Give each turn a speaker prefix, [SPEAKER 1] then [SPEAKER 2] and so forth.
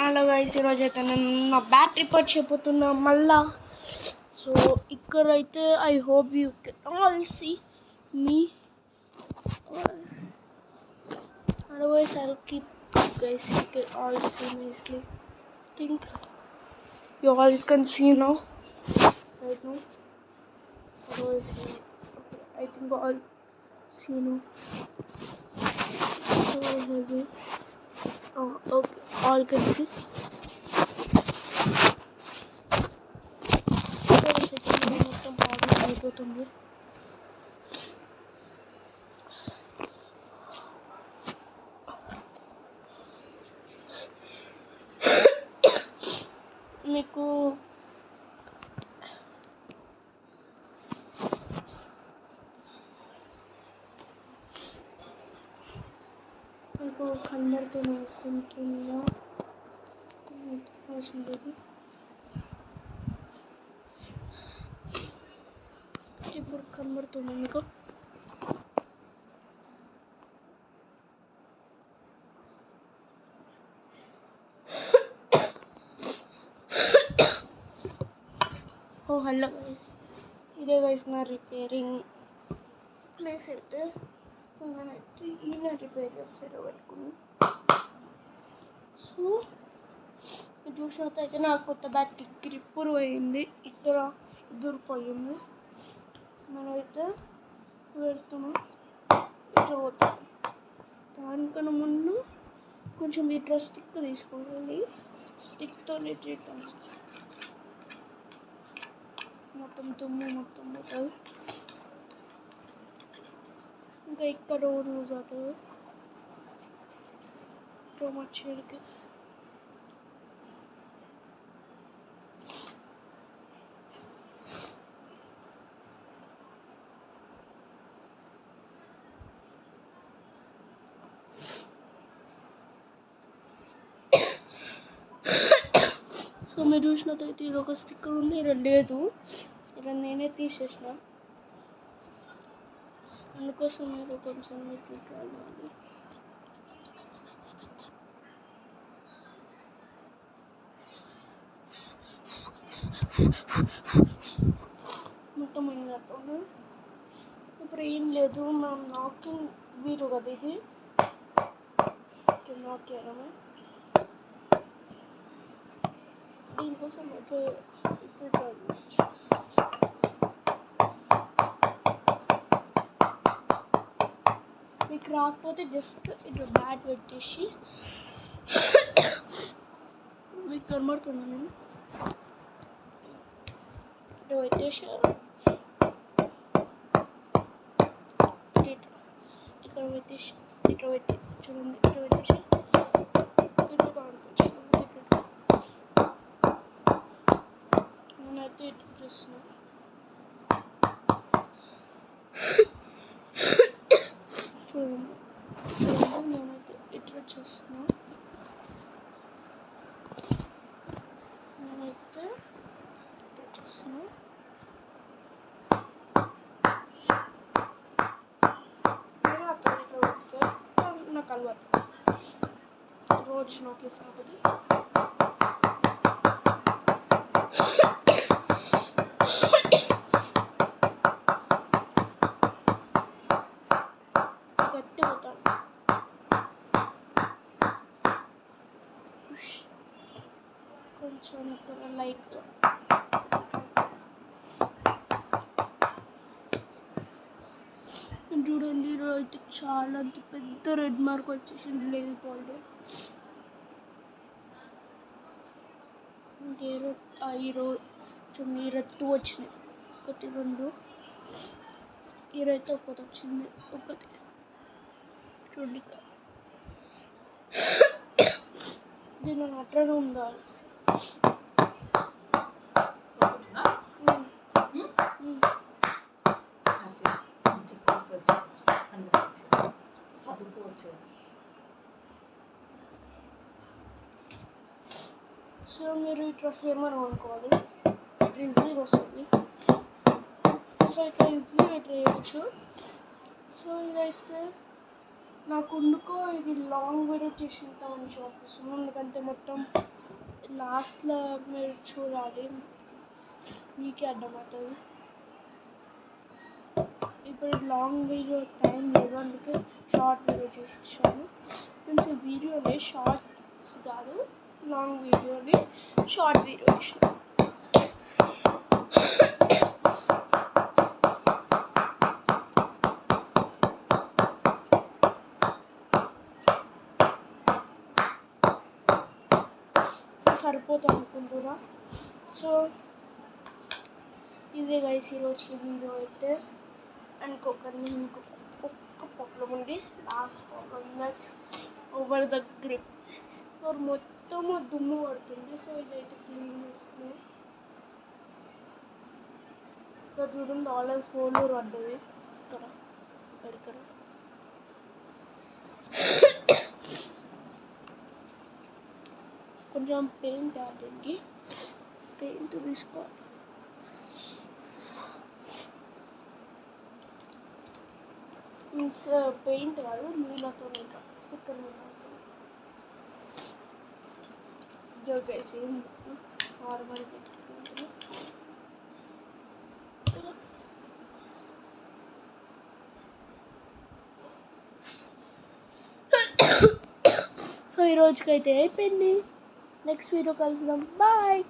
[SPEAKER 1] Hello guys, ఈరోజు అయితే నేను నా బ్యాటరీ రిపేర్ చేయబోతున్నా మళ్ళా. సో ఇక్కడైతే I hope you can all see me. Otherwise I'll keep guys, you can all see nicely. Think you all can see now, right now. Otherwise I think all see now. So heavy. Oh, okay, all can see. మొత్తం problem అయిపోతుంది. మీకు కన్నడతో అనుకుంటున్నా వస్తుంది. ఇప్పుడు కనబడుతుంది మీకు. ఓ hello guys, ఇదే guys నా రిపేరింగ్ ప్లేస్. అయితే నేనైతే ఈయన రిపేర్ చేస్తారు పెట్టుకుని. సో చూసినట్టయితే నాకు కొత్త బ్యాటరీ గ్రిప్పురు పోయింది, ఇక్కడ పోయింది. నేనైతే పెడుతున్నా, ఇట్లా పోతుంది. దానికన్నా ముందు కొంచెం ఇట్లా స్టిక్ తీసుకోవాలి. స్టిక్తో మొత్తం తుమ్ము మొత్తం పోతుంది. ఇంకా ఇక్కడ రోడ్ యూజ్ అవుతుంది టోమచ్ షేడ్కి. సో మీరు చూసినట్టయితే ఇది ఒక స్టిక్కర్ ఉంది, ఇది లేదు. ఇలా నేనే తీసేసిన, అందుకోసం మీరు కొంచెం చూడాలి. మొత్తం అయినట్టు ఇప్పుడు ఏం లేదు. మనం నాకింగ్ వీరు కదా, ఇది నాక్ చేయడమే. దీనికోసం ఇప్పుడు మీకు రాకపోతే జస్ట్ ఇట్లా బ్యాట్ పెట్టేసి మీకు కనబడుతుంది. నేను ఇట్లా పెట్టేసి ఇక్కడ పెట్టేసి ఇట్లా పెట్టి చూడండి, ఇట్లా పెట్టేసి ఇట్లా కానిపించింది. నేనైతే ఇట్లా చేస్తున్నాను. చూడండి నేనైతే ఇట్లా చేస్తున్నా. నేనైతే ఇట్లా చేస్తున్నా. నేను అక్కడ ఇట్లా పెడితే నాకు అలవాటు, రోజు నోకేసిన కొద్ది. కొంచెం ఇక్కడ లైట్ చూడండి. అయితే చాలా అంత పెద్ద రెడ్ మార్క్ వచ్చేసింది, లేదు పోల్డ్. ఈ రెడ్ వచ్చినాయి, ఒకటి రెండు. ఈ రైతే ఒకటి వచ్చింది, ఒకటి చూడండి. దీని అట్లనే ఉండాలి. సో మీరు ఇట్లా హేమర్ అనుకోవాలి, ఇట్లా ఈజీగా వస్తుంది. సో ఇట్లా ఈజీగా ఇట్లా చేయవచ్చు. సో ఇదైతే నాకు ఎందుకో ఇది లాంగ్ వీడియో చేసినంత మంచిగా అనిపిస్తుంది, ఎందుకంటే మొత్తం లాస్ట్లో మీరు చూడాలి, మీకే అర్థమవుతుంది. ఇప్పుడు లాంగ్ వీడియో టైం లేదు, అందుకే షార్ట్ వీడియో చేసేసాను. కొంచెం వీడియోనే షార్ట్స్ కాదు, లాంగ్ వీడియోని షార్ట్ వీడియో చేసిన. సరిపోతుంది అనుకుంటున్నా. సో ఇదే గైస్ ఈరోజుకి వీడియో అయితే. ఒక్క ప్రాబ్లం ఉంది, last problem, that's over the grip. మొత్తము దుమ్ము పడుతుంది, సో ఇదైతే క్లీన్ చేస్తుంది. ఇక్కడ చూడండి ఆల్రెడీ హోల్ పడ్డది ఇక్కడ ఇక్కడ. కొంచెం పెయింట్ ఆడడానికి పెయింట్ తీసుకోవాలి. మీన్స్ పెయింట్ కాదు, నీళ్ళతో ఉంటాం, స్టిక్కర్ నీళ్ళతో జోకేసి నార్మల్ పెట్టుకుంటాను. సో ఈరోజుకైతే అయిపోయింది, నెక్స్ట్ వీడియో కలుద్దాం, బాయ్.